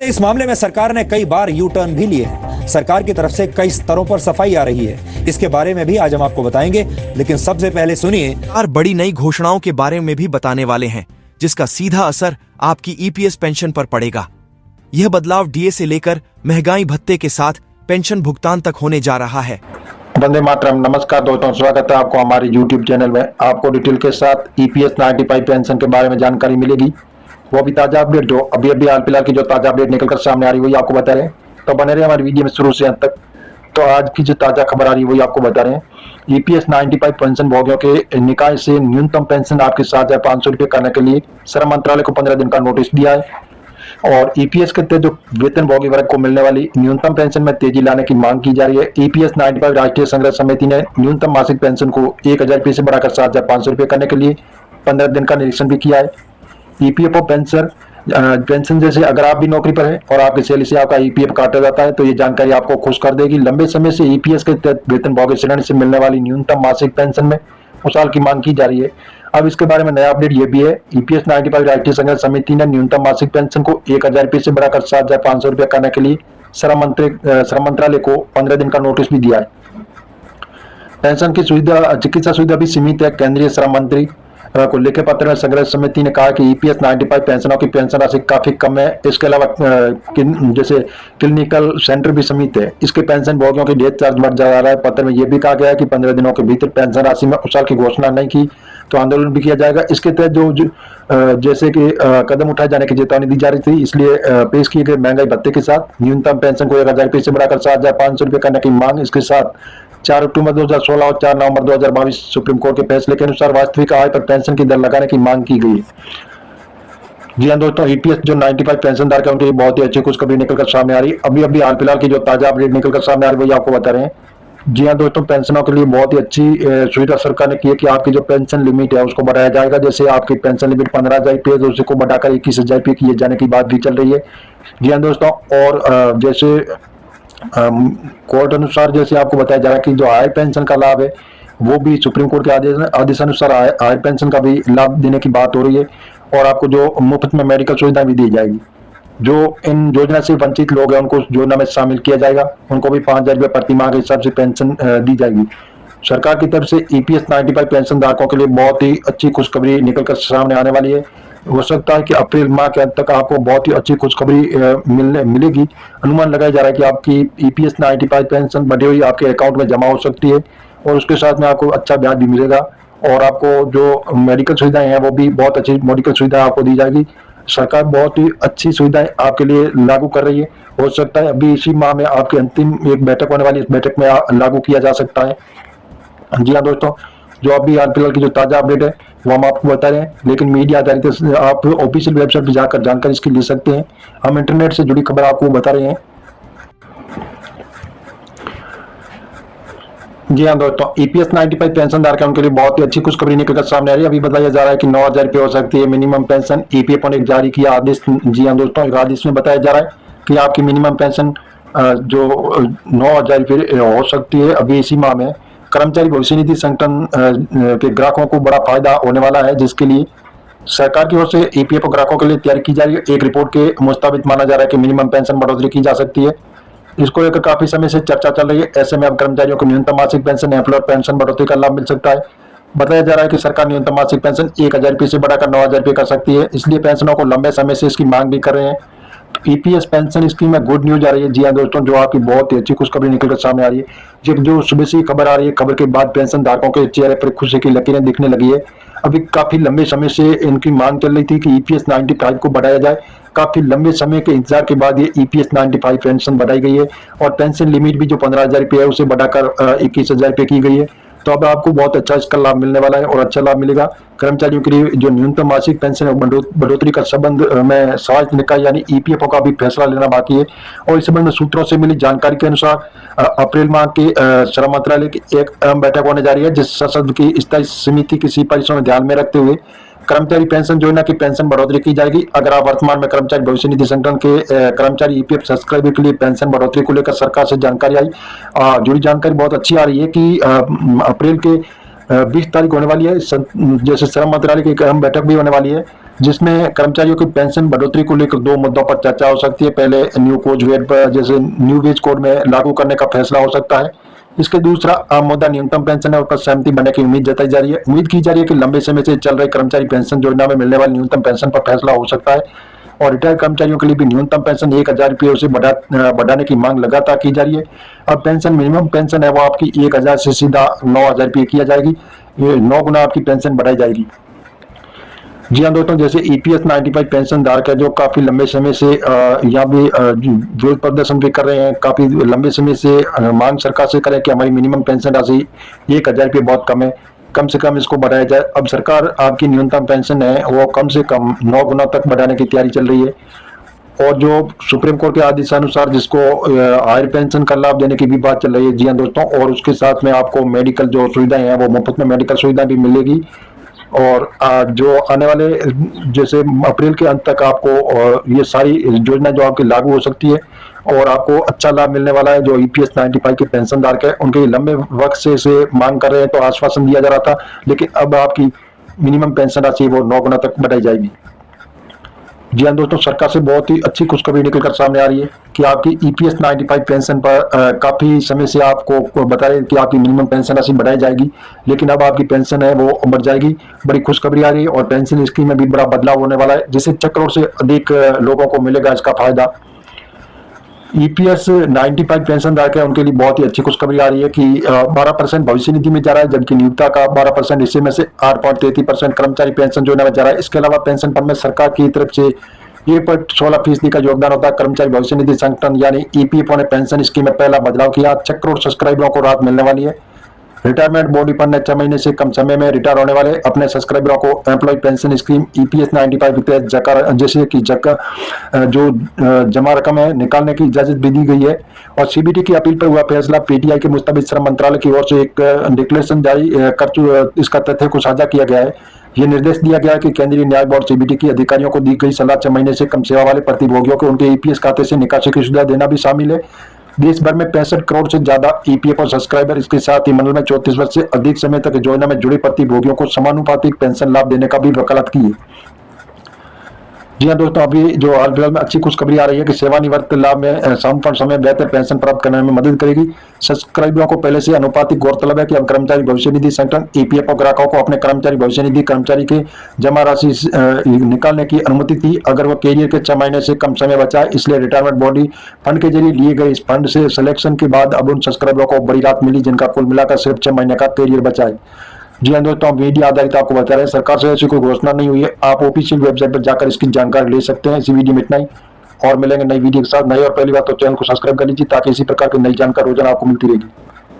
इस मामले में सरकार ने कई बार यू टर्न भी लिए हैं। सरकार की तरफ से कई स्तरों पर सफाई आ रही है, इसके बारे में भी आज हम आपको बताएंगे। लेकिन सबसे पहले सुनिए, सरकार बड़ी नई घोषणाओं के बारे में भी बताने वाले हैं, जिसका सीधा असर आपकी ईपीएस पेंशन पर पड़ेगा। यह बदलाव डीए से लेकर महंगाई भत्ते के साथ पेंशन भुगतान तक होने जा रहा है। वंदे मातरम। नमस्कार दोस्तों, स्वागत है आपको हमारे यूट्यूब चैनल में। आपको डिटेल के साथ ईपीएस 95 पेंशन के बारे में जानकारी मिलेगी, वो भी ताजा अपडेट जो अभी हाल फिलहाल की जो ताजा अपडेट निकलकर सामने आ रही है वही आपको बता रहे हैं। तो बने रहे हमारी वीडियो में शुरू से अंत तक। तो आज की जो ताजा खबर आ रही है वही आपको बता रहे हैं। ईपीएस 95 पेंशन भोगियों के निकाय से न्यूनतम पेंशन आपके 7,500 रुपये करने के लिए श्रम मंत्रालय को 15 दिन का नोटिस दिया है। और ईपीएस के तहत जो वेतन भोगी वर्ग को मिलने वाली न्यूनतम पेंशन में तेजी लाने की मांग की जा रही है। ईपीएस 95 राष्ट्रीय संघर्ष समिति ने न्यूनतम मासिक पेंशन को 1,000 रुपये से बढ़ाकर 7,500 रुपये करने के लिए 15 दिन का निरीक्षण भी किया है। ईपीएफओ पेंशन जैसे अगर आप भी नौकरी पर हैं और आपकी सैलरी से आपका ईपीएफ काटा जाता है तो ये जानकारी आपको खुश कर देगी। लंबे समय से ईपीएस के तहत वेतन भोगी श्रेणी से मिलने वाली न्यूनतम मासिक पेंशन में उछाल की मांग की जा रही है। अब इसके बारे में नया अपडेट ये भी है। ईपीएस 95 राष्ट्रीय संघर्ष समिति ने न्यूनतम मासिक पेंशन को 1,000 रुपये से बढ़ाकर 7,500 रुपये करने के लिए श्रम मंत्रालय को 15 दिन का नोटिस भी दिया है। पेंशन की सुविधा, चिकित्सा सुविधा भी सीमित है। केंद्रीय श्रम मंत्री को लिखे पत्र में संघर्ष समिति ने कहा कि ईपीएस 95 पेंशनों की पेंशन राशि काफी कम है। इसके अलावा जैसे क्लिनिकल सेंटर भी सीमित है। इसके पेंशन भोगियों की डेथ चार्ज बढ़ जा रहा है। पत्र में यह भी कहा गया है कि 15 दिनों के भीतर पेंशन राशि में उछाल की घोषणा नहीं की तो आंदोलन भी किया जाएगा। इसके तहत जो जैसे कि कदम उठाए जाने की चेतावनी दी जा रही थी, इसलिए पेश किए गए महंगाई भत्ते के साथ न्यूनतम पेंशन को 1,000 रुपये से बढ़ाकर 7,500 रुपये करने की मांग, इसके साथ 4 अक्टूबर 2016 और 4 नवंबर 2022 सुप्रीम कोर्ट के फैसले के अनुसार वास्तविक आय पर पेंशन की दर लगाने की मांग की गई। जी हाँ दोस्तों, ईपीएस जो 95 पेंशन धारक है उनके लिए बहुत ही अच्छी खुशखबरी निकलकर सामने आ रही है। अभी हाल फिलहाल की जो ताजा अपडेट निकलकर सामने आ रही है वही आपको बता रहे हैं। जी हाँ दोस्तों, पेंशनों के लिए बहुत ही अच्छी सुविधा सरकार ने की है कि आपकी जो पेंशन लिमिट है उसको बढ़ाया जाएगा। जैसे आपकी पेंशन लिमिट 15,000 रुपये तो उसको बढ़ाकर 21,000 रुपये किए जाने की बात भी चल रही है। जी हाँ दोस्तों, और जैसे कोर्ट अनुसार जैसे आपको बताया जा रहा है कि जो हायर पेंशन का लाभ है वो भी सुप्रीम कोर्ट के आदेशानुसार हायर पेंशन का भी लाभ देने की बात हो रही है। और आपको जो मुफ्त में मेडिकल सुविधा भी दी जाएगी। जो इन योजना से वंचित लोग हैं उनको योजना में शामिल किया जाएगा। उनको भी 5,000 रुपये प्रति माह के हिसाब से पेंशन दी जाएगी। सरकार की तरफ से ईपीएस 95 पेंशन धारकों के लिए बहुत ही अच्छी खुशखबरी निकलकर सामने आने वाली है। हो सकता है कि अप्रैल माह के अंत तक आपको बहुत ही अच्छी खुशखबरी मिलेगी। अनुमान लगाया जा रहा है कि आपकी ईपीएस 95 पेंशन बढ़ी हुई आपके अकाउंट में जमा हो सकती है और उसके साथ में आपको अच्छा ब्याज भी मिलेगा। और आपको जो मेडिकल सुविधाएं हैं वो भी बहुत अच्छी मेडिकल सुविधाएं आपको दी जाएगी। सरकार बहुत ही अच्छी सुविधाएं आपके लिए लागू कर रही है। हो सकता है अभी इसी माह में आपकी अंतिम एक बैठक होने वाली, इस बैठक में लागू किया जा सकता है। जी हाँ दोस्तों, जो अभी हाल फिलहाल की जो ताजा अपडेट है वो हम आपको बता रहे हैं, लेकिन मीडिया आधारित आप ऑफिशियल वेबसाइट पर जाकर जानकारी इसकी ले सकते हैं। हम इंटरनेट से जुड़ी खबर आपको बता रहे हैं। जी हाँ दोस्तों, ईपीएस 95 पेंशन धारक उनके लिए बहुत ही अच्छी खुशखबरी निकलकर सामने आ रही है। अभी बताया जा रहा है कि 9,000 रुपये हो सकती है मिनिमम पेंशन। ईपीएफओ ने जारी किया आदेश। जी हाँ दोस्तों, आदेश में बताया जा रहा है कि आपकी मिनिमम पेंशन जो 9,000 रुपये हो सकती है अभी इसी माह में। कर्मचारी भविष्य निधि संगठन के ग्राहकों को बड़ा फायदा होने वाला है, जिसके लिए सरकार की ओर से ईपीएफओ ग्राहकों के लिए तैयार की जा रही है। एक रिपोर्ट के मुताबिक माना जा रहा है कि मिनिमम पेंशन बढ़ोतरी की जा सकती है। इसको लेकर काफी समय से चर्चा चल रही है। ऐसे में अब कर्मचारियों को न्यूनतम मासिक पेंशन एम्प्लॉयर पेंशन बढ़ोतरी का लाभ मिल सकता है। बताया जा रहा है कि सरकार न्यूनतम मासिक पेंशन 1,000 रुपये से बढ़ाकर 9,000 रुपये कर सकती है, इसलिए पेंशनों को लंबे समय से इसकी मांग भी कर रहे हैं। ईपीएस पेंशन स्कीम में गुड न्यूज आ रही है। जी हाँ दोस्तों, जो आपकी बहुत ही अच्छी खुशखबरी निकलकर सामने आ रही है। जो सुबह से खबर आ रही है, खबर के बाद पेंशन धारकों के चेहरे पर खुशी की लकीरें दिखने लगी है। अभी काफी लंबे समय से इनकी मांग चल रही थी कि ईपीएस 95 को बढ़ाया जाए। काफी लंबे समय के इंतजार के बाद ये ईपीएस 95 पेंशन बढ़ाई गई है और पेंशन लिमिट भी जो 15,000 रुपये है उसे बढ़ाकर 21,000 रुपये की गई है। तो अब आपको बहुत अच्छा इसका लाभ मिलने वाला है और अच्छा लाभ मिलेगा। कर्मचारियों के लिए जो न्यूनतम मासिक पेंशन बढ़ोतरी का संबंध में स्वास्थ्य निकाय यानी ईपीएफओ का भी फैसला लेना बाकी है। और इस संबंध में सूत्रों से मिली जानकारी के अनुसार अप्रैल माह के श्रम मंत्रालय की एक अहम बैठक होने जा रही है, जिस सदन की स्थायी समिति की सिफारिशों में ध्यान में रखते हुए कर्मचारी पेंशन योजना की पेंशन बढ़ोतरी की जाएगी। अगर आप वर्तमान में कर्मचारी भविष्य निधि संगठन के कर्मचारी ईपीएफ सब्सक्राइबर के लिए पेंशन बढ़ोतरी को लेकर सरकार से जानकारी आई, जुड़ी जानकारी बहुत अच्छी आ रही है कि अप्रैल के 20 तारीख होने वाली है। जैसे श्रम मंत्रालय की एक अहम बैठक भी होने वाली है जिसमें कर्मचारियों की पेंशन बढ़ोतरी को लेकर दो मुद्दों पर चर्चा हो सकती है। पहले न्यू कोच वेट पर जैसे न्यू वेज कोड में लागू करने का फैसला हो सकता है। इसके दूसरा आम मुद्दा न्यूनतम पेंशन है, उस पर सहमति बनने की उम्मीद जताई जा रही है। उम्मीद की जा रही है कि लंबे समय से चल रही कर्मचारी पेंशन योजना में मिलने वाली न्यूनतम पेंशन पर फैसला हो सकता है और रिटायर्ड कर्मचारियों के लिए भी न्यूनतम पेंशन 1000 रुपये से बढ़ाने की मांग लगातार की जा रही है। अब पेंशन मिनिमम पेंशन है वो आपकी 1000 से सीधा 9000 रुपये किया जाएगी। ये 9 गुना आपकी पेंशन बढ़ाई जाएगी। जी हाँ दोस्तों, जैसे EPS 95 पेंशन धारक है जो काफी लंबे समय से यहाँ भी विरोध प्रदर्शन भी कर रहे हैं, काफी लंबे समय से मांग सरकार से करें कि हमारी मिनिमम पेंशन राशि 1000 रुपये बहुत कम से कम इसको बढ़ाया जाए। अब सरकार आपकी न्यूनतम पेंशन है वो कम से कम 9 गुना तक बढ़ाने की तैयारी चल रही है और जो सुप्रीम कोर्ट के आदेशानुसार जिसको हायर पेंशन का लाभ देने की भी बात चल रही है। जी हाँ दोस्तों, और उसके साथ में आपको मेडिकल जो सुविधाएं हैं वो मुफ्त में मेडिकल सुविधा भी मिलेगी और जो आने वाले जैसे अप्रैल के अंत तक आपको ये सारी योजना जो आपकी लागू हो सकती है और आपको अच्छा लाभ मिलने वाला है। जो EPS 95 के पेंशन धारक है उनके लंबे वक्त से इसे मांग कर रहे हैं तो आश्वासन दिया जा रहा था, लेकिन अब आपकी मिनिमम पेंशन राशि वो 9 गुना तक बढ़ाई जाएगी। जी हाँ दोस्तों, सरकार से बहुत ही अच्छी खुशखबरी निकलकर सामने आ रही है कि आपकी EPS 95 पेंशन पर काफी समय से आपको बता रहे कि आपकी मिनिमम पेंशन राशि बढ़ाई जाएगी, लेकिन अब आपकी पेंशन है वो बढ़ जाएगी। बड़ी खुशखबरी आ रही है और पेंशन स्कीम में भी बड़ा बदलाव होने वाला है जिससे 6 करोड़ से अधिक लोगों को मिलेगा इसका फायदा। EPS 95 पेंशन धारक है उनके लिए बहुत ही अच्छी खुशखबरी आ रही है कि 12% भविष्य निधि में जा रहा है, जबकि नियोक्ता का 12% हिस्से में से 8.33% कर्मचारी पेंशन योजना में जा रहा है। इसके अलावा पेंशन फंड में सरकार की तरफ से 1.16% का योगदान होता है। कर्मचारी भविष्य निधि संगठन यानी EPF ने पेंशन स्कीम में पहला बदलाव किया। 6 करोड़ सब्सक्राइबरों को राहत मिलने वाली है। रिटायरमेंट बॉडी फंड ने 6 महीने से कम समय में रिटायर होने वाले अपने सब्सक्राइबरों को एम्प्लॉय पेंशन स्कीम EPS 95 के तहत जैसे कि जो जमा रकम है निकालने की इजाजत भी दी गई है। और CBT की अपील पर हुआ फैसला PTI के मुताबिक श्रम मंत्रालय की ओर से एक डिक्लेरेशन जारी कर इसका तथ्य को साझा किया गया है। ये निर्देश दिया गया है कि केंद्रीय न्याय बोर्ड CBT की अधिकारियों को दी गई सलाह 6 महीने से कम सेवा वाले प्रतिभोगियों को उनके EPS खाते से निकासी की सुविधा देना भी शामिल है। देश भर में 65 करोड़ से ज्यादा EPF और सब्सक्राइबर, इसके साथ ही मंडल में 34 वर्ष से अधिक समय तक योजना में जुड़े प्रतिभोगियों को समानुपातिक पेंशन लाभ देने का भी वकालत की है। जी हाँ दोस्तों, अभी जो हाल फिलहाल में अच्छी खुशखबरी आ रही है कि सेवानिवृत्त लाभ में संपूर्ण समय बेहतर पेंशन प्राप्त करने में मदद करेगी सब्सक्राइबरों को पहले से अनुपातिक। गौरतलब है कि अब कर्मचारी भविष्य निधि संगठन EPF और ग्राहकों को अपने कर्मचारी भविष्य निधि कर्मचारी के जमा राशि निकालने की अनुमति थी अगर वह कैरियर के 6 महीने से कम समय बचा है। इसलिए रिटायरमेंट बॉडी फंड के जरिए लिए गए इस फंड से सिलेक्शन के बाद अब उन सब्सक्राइबरों को बड़ी राहत मिली जिनका कुल मिलाकर सिर्फ 6 महीने का कैरियर बचा है। जी हाँ दोस्तों, मीडिया आधारित आपको बता रहे हैं, सरकार से ऐसी कोई घोषणा नहीं हुई है। आप ऑफिशियल वेबसाइट पर जाकर इसकी जानकारी ले सकते हैं। इसी वीडियो में इतना ही और मिलेंगे नई वीडियो के साथ। नई और पहली बात तो चैनल को सब्सक्राइब कर लीजिए ताकि इसी प्रकार की नई जानकारी रोजाना आपको मिलती रहेगी।